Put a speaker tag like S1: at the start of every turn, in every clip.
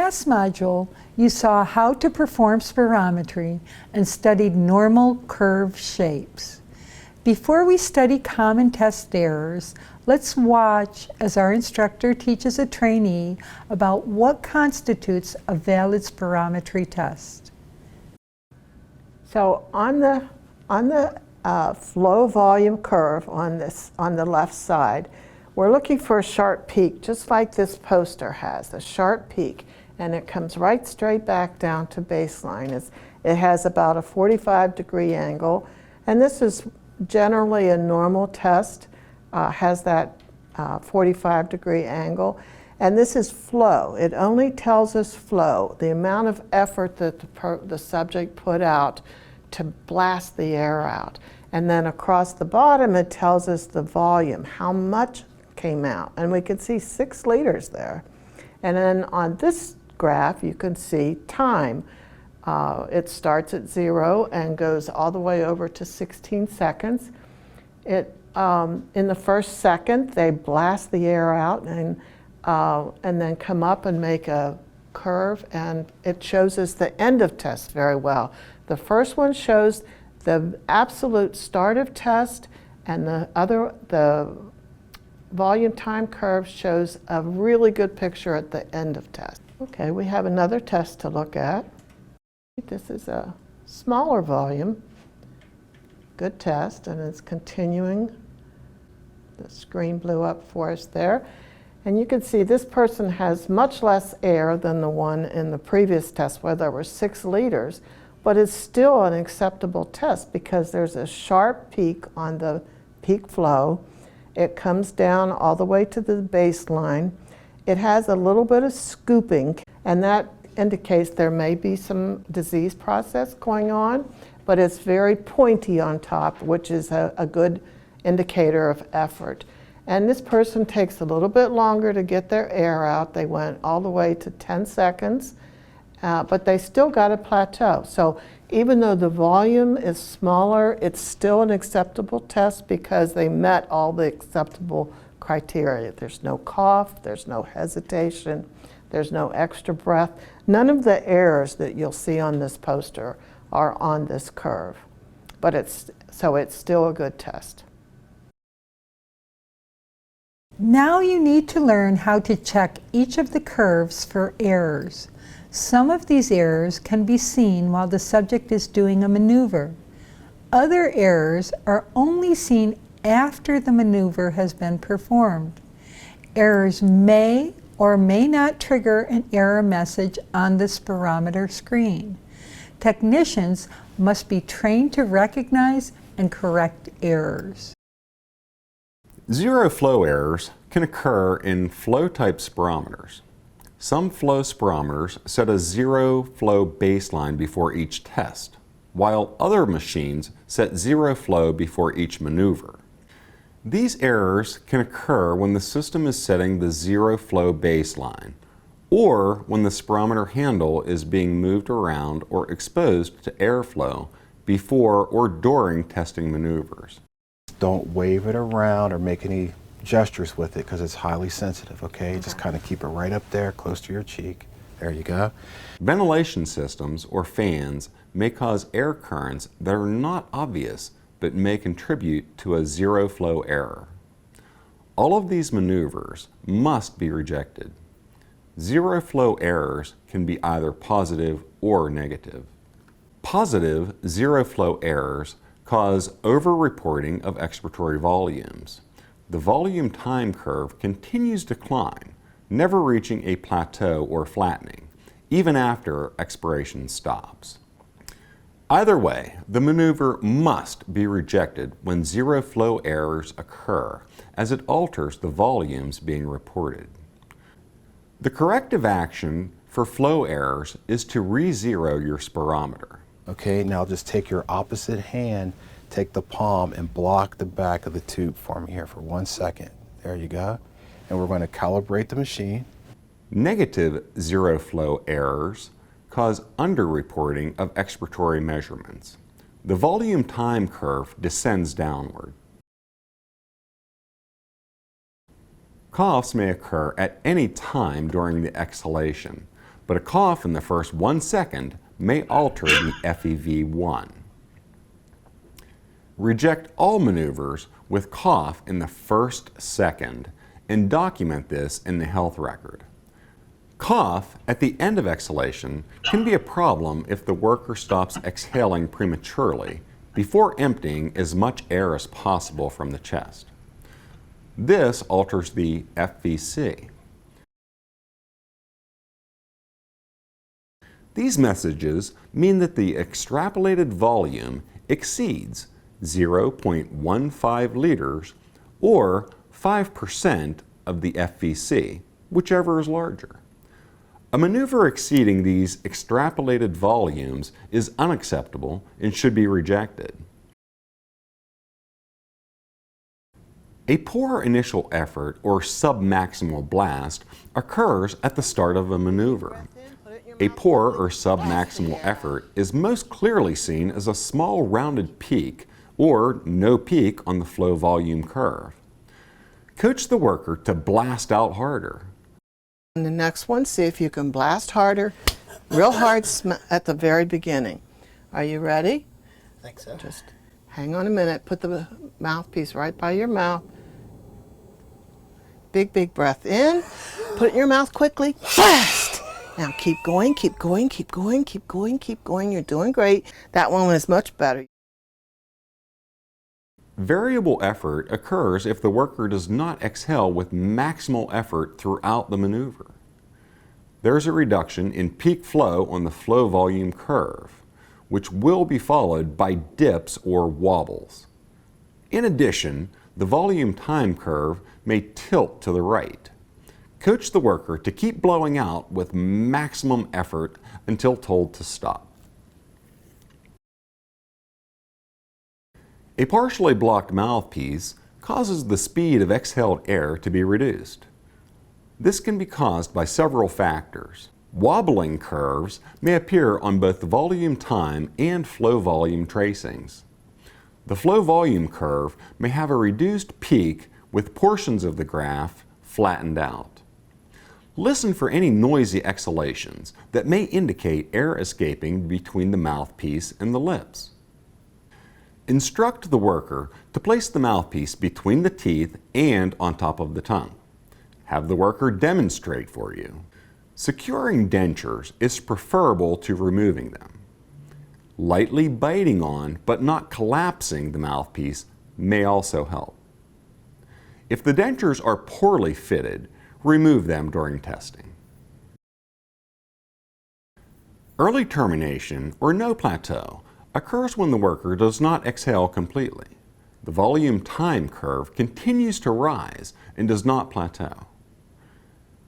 S1: last module, you saw how to perform spirometry and studied normal curve shapes. Before we study common test errors, let's watch as our instructor teaches a trainee about what constitutes a valid spirometry test.
S2: So on the flow volume curve on the left side, we're looking for a sharp peak, just like this poster has, a sharp peak, and it comes right straight back down to baseline. It has about a 45-degree angle, and this is generally a normal test, has that 45-degree angle, and this is flow. It only tells us flow, the amount of effort that the subject put out to blast the air out. And then across the bottom, it tells us the volume, how much came out. And we can see 6 liters there. And then on this graph, you can see time. It starts at 0 and goes all the way over to 16 seconds. In the first second, they blast the air out and then come up and make a curve, and it shows us the end of test very well. The first one shows the absolute start of test, and the volume time curve shows a really good picture at the end of test. Okay, we have another test to look at. This is a smaller volume. Good test, and it's continuing. The screen blew up for us there. And you can see this person has much less air than the one in the previous test where there were 6 liters, but it's still an acceptable test because there's a sharp peak on the peak flow. It comes down all the way to the baseline. It has a little bit of scooping, and that indicates there may be some disease process going on, but it's very pointy on top, which is a good indicator of effort. And this person takes a little bit longer to get their air out. They went all the way to 10 seconds, but they still got a plateau. So even though the volume is smaller, it's still an acceptable test because they met all the acceptable criteria. There's no cough, there's no hesitation, there's no extra breath. None of the errors that you'll see on this poster are on this curve, but it's still a good test.
S1: Now you need to learn how to check each of the curves for errors. Some of these errors can be seen while the subject is doing a maneuver. Other errors are only seen after the maneuver has been performed. Errors may or may not trigger an error message on the spirometer screen. Technicians must be trained to recognize and correct errors.
S3: Zero flow errors can occur in flow-type spirometers. Some flow spirometers set a zero flow baseline before each test, while other machines set zero flow before each maneuver. These errors can occur when the system is setting the zero flow baseline, or when the spirometer handle is being moved around or exposed to airflow before or during testing maneuvers.
S4: Don't wave it around or make any gestures with it because it's highly sensitive, okay? Just kind of keep it right up there close to your cheek. There you go.
S3: Ventilation systems or fans may cause air currents that are not obvious but may contribute to a zero flow error. All of these maneuvers must be rejected. Zero flow errors can be either positive or negative. Positive zero flow errors cause over-reporting of expiratory volumes. The volume time curve continues to climb, never reaching a plateau or flattening, even after expiration stops. Either way, the maneuver must be rejected when zero flow errors occur, as it alters the volumes being reported. The corrective action for flow errors is to re-zero your spirometer.
S4: Okay, now just take your opposite hand, take the palm and block the back of the tube for me here for 1 second. There you go. And we're going to calibrate the machine.
S3: Negative zero flow errors cause underreporting of expiratory measurements. The volume time curve descends downward. Coughs may occur at any time during the exhalation, but a cough in the first 1 second may alter the FEV1. Reject all maneuvers with cough in the first second and document this in the health record. Cough at the end of exhalation can be a problem if the worker stops exhaling prematurely before emptying as much air as possible from the chest. This alters the FVC. These messages mean that the extrapolated volume exceeds 0.15 liters or 5% of the FVC, whichever is larger. A maneuver exceeding these extrapolated volumes is unacceptable and should be rejected. A poor initial effort or submaximal blast occurs at the start of a maneuver. A poor or submaximal effort is most clearly seen as a small rounded peak or no peak on the flow volume curve. Coach the worker to blast out harder.
S2: And the next one, see if you can blast harder, real hard at the very beginning. Are you ready?
S5: I think so.
S2: Just hang on a minute. Put the mouthpiece right by your mouth. Big, big breath in. Put it in your mouth quickly. Blast! Now keep going, keep going, keep going, keep going, keep going. You're doing great. That one was much better.
S3: Variable effort occurs if the worker does not exhale with maximal effort throughout the maneuver. There's a reduction in peak flow on the flow volume curve, which will be followed by dips or wobbles. In addition, the volume time curve may tilt to the right. Coach the worker to keep blowing out with maximum effort until told to stop. A partially blocked mouthpiece causes the speed of exhaled air to be reduced. This can be caused by several factors. Wobbling curves may appear on both the volume time and flow volume tracings. The flow volume curve may have a reduced peak with portions of the graph flattened out. Listen for any noisy exhalations that may indicate air escaping between the mouthpiece and the lips. Instruct the worker to place the mouthpiece between the teeth and on top of the tongue. Have the worker demonstrate for you. Securing dentures is preferable to removing them. Lightly biting on but not collapsing the mouthpiece may also help. If the dentures are poorly fitted, remove them during testing. Early termination or no plateau occurs when the worker does not exhale completely. The volume time curve continues to rise and does not plateau.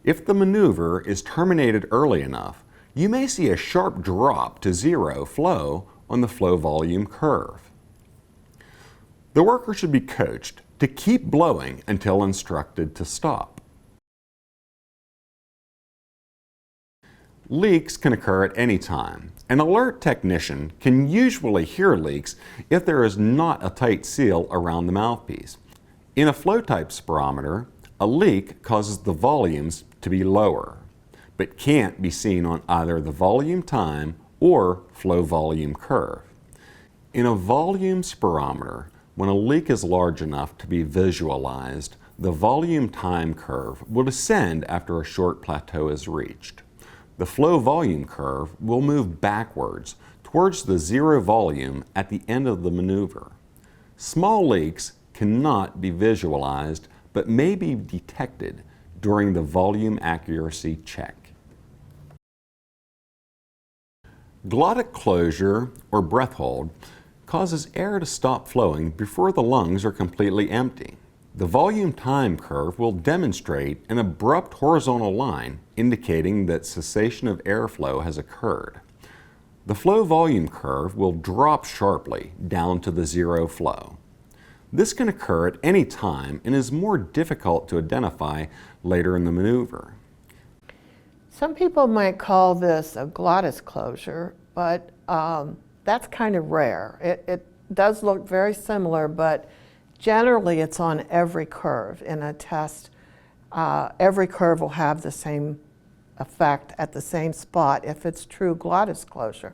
S3: If the maneuver is terminated early enough, you may see a sharp drop to zero flow on the flow volume curve. The worker should be coached to keep blowing until instructed to stop. Leaks can occur at any time. An alert technician can usually hear leaks if there is not a tight seal around the mouthpiece. In a flow type spirometer, a leak causes the volumes to be lower, but can't be seen on either the volume time or flow volume curve. In a volume spirometer, when a leak is large enough to be visualized, the volume time curve will descend after a short plateau is reached. The flow volume curve will move backwards towards the zero volume at the end of the maneuver. Small leaks cannot be visualized but may be detected during the volume accuracy check. Glottic closure or breath hold causes air to stop flowing before the lungs are completely empty. The volume time curve will demonstrate an abrupt horizontal line indicating that cessation of airflow has occurred. The flow volume curve will drop sharply down to the zero flow. This can occur at any time and is more difficult to identify later in the maneuver.
S2: Some people might call this a glottis closure, but that's kind of rare. It does look very similar, but generally it's on every curve. In a test, every curve will have the same effect at the same spot if it's true glottis closure.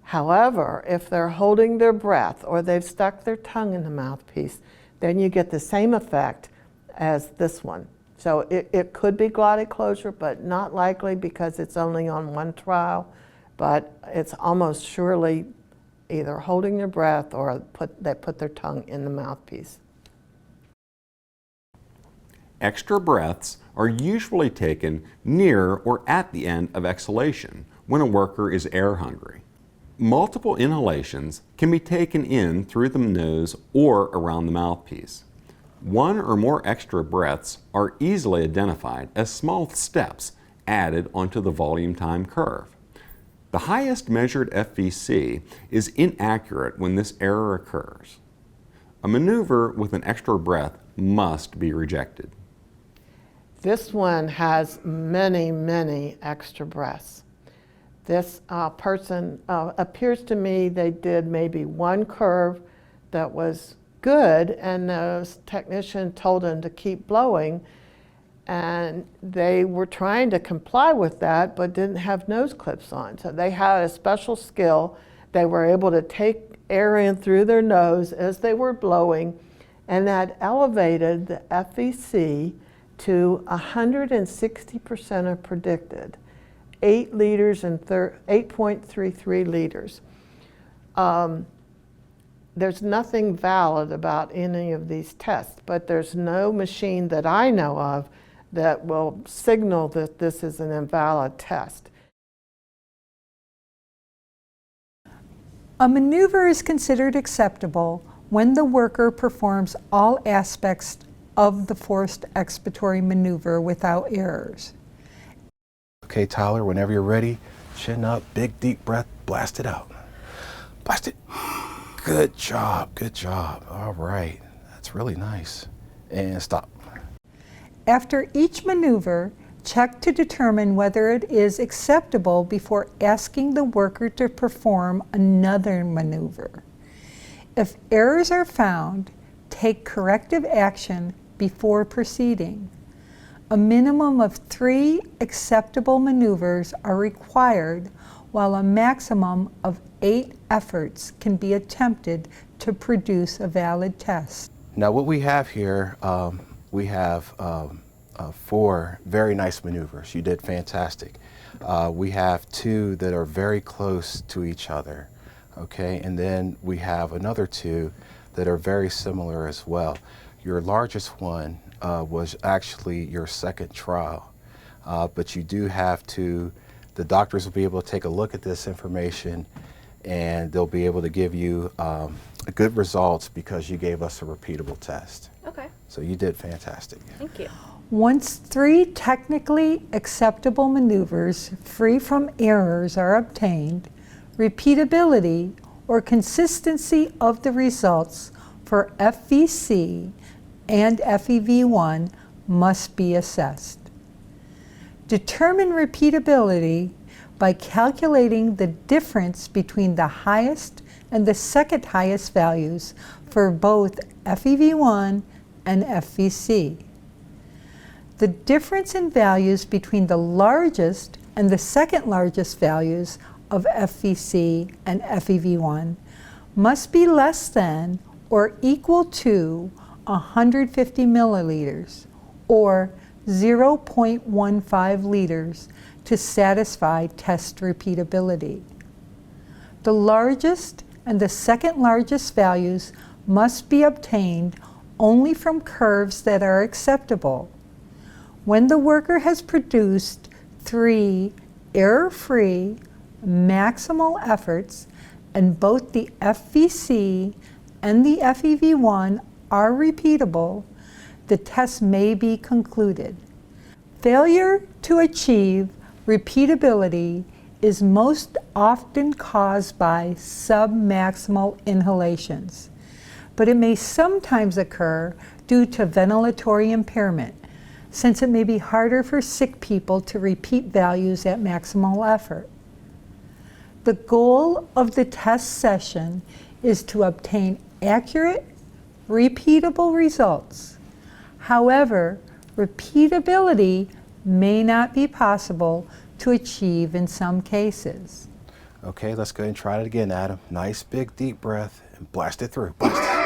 S2: However, if they're holding their breath or they've stuck their tongue in the mouthpiece, then you get the same effect as this one. So it could be glottic closure, but not likely because it's only on one trial, but it's almost surely either holding their breath or they put their tongue in the mouthpiece.
S3: Extra breaths are usually taken near or at the end of exhalation when a worker is air hungry. Multiple inhalations can be taken in through the nose or around the mouthpiece. One or more extra breaths are easily identified as small steps added onto the volume time curve. The highest measured FVC is inaccurate when this error occurs. A maneuver with an extra breath must be rejected.
S2: This one has many, many extra breaths. This person appears to me they did maybe one curve that was good, and the technician told them to keep blowing, and they were trying to comply with that but didn't have nose clips on. So they had a special skill. They were able to take air in through their nose as they were blowing, and that elevated the FVC to 160% of predicted, 8 liters and 8.33 liters. There's nothing valid about any of these tests, but there's no machine that I know of that will signal that this is an invalid test.
S1: A maneuver is considered acceptable when the worker performs all aspects of the forced expiratory maneuver without errors.
S4: Okay, Tyler, whenever you're ready, chin up, big deep breath, blast it out. Blast it. Good job, good job. All right, that's really nice. And stop.
S1: After each maneuver, check to determine whether it is acceptable before asking the worker to perform another maneuver. If errors are found, take corrective action before proceeding. A minimum of 3 acceptable maneuvers are required, while a maximum of 8 efforts can be attempted to produce a valid test.
S4: Now what we have here, we have 4 very nice maneuvers. You did fantastic. We have 2 that are very close to each other, okay? And then we have another 2 that are very similar as well. Your largest one was actually your second trial, but you do have to, the doctors will be able to take a look at this information and they'll be able to give you good results because you gave us a repeatable test.
S5: Okay,
S4: So you did fantastic.
S5: thank you.
S1: Once 3 technically acceptable maneuvers free from errors are obtained, repeatability or consistency of the results for FVC and FEV1 must be assessed. Determine repeatability by calculating the difference between the highest and the second highest values for both FEV1 and FVC. The difference in values between the largest and the second largest values of FVC and FEV1 must be less than or equal to 150 milliliters or 0.15 liters to satisfy test repeatability. The largest and the second largest values must be obtained only from curves that are acceptable. When the worker has produced 3 error-free maximal efforts and both the FVC and the FEV1 are repeatable, the test may be concluded. Failure to achieve repeatability is most often caused by submaximal inhalations, but it may sometimes occur due to ventilatory impairment, since it may be harder for sick people to repeat values at maximal effort. The goal of the test session is to obtain accurate, repeatable results. However, repeatability may not be possible to achieve in some cases.
S4: Okay, let's go ahead and try it again, Adam. Nice big deep breath and blast it through. Blast it.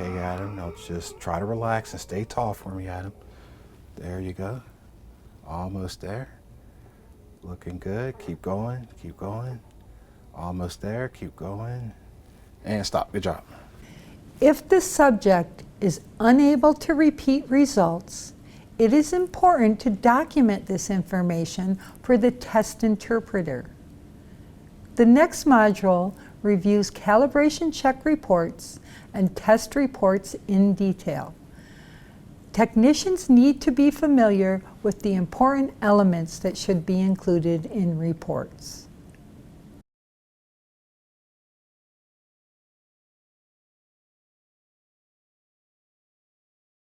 S4: Okay, Adam, now just try to relax and stay tall for me, Adam. There you go. Almost there. Looking good. Keep going, keep going. Almost there, keep going. And stop. Good job.
S1: If the subject is unable to repeat results, it is important to document this information for the test interpreter. The next module reviews calibration check reports and test reports in detail. Technicians need to be familiar with the important elements that should be included in reports.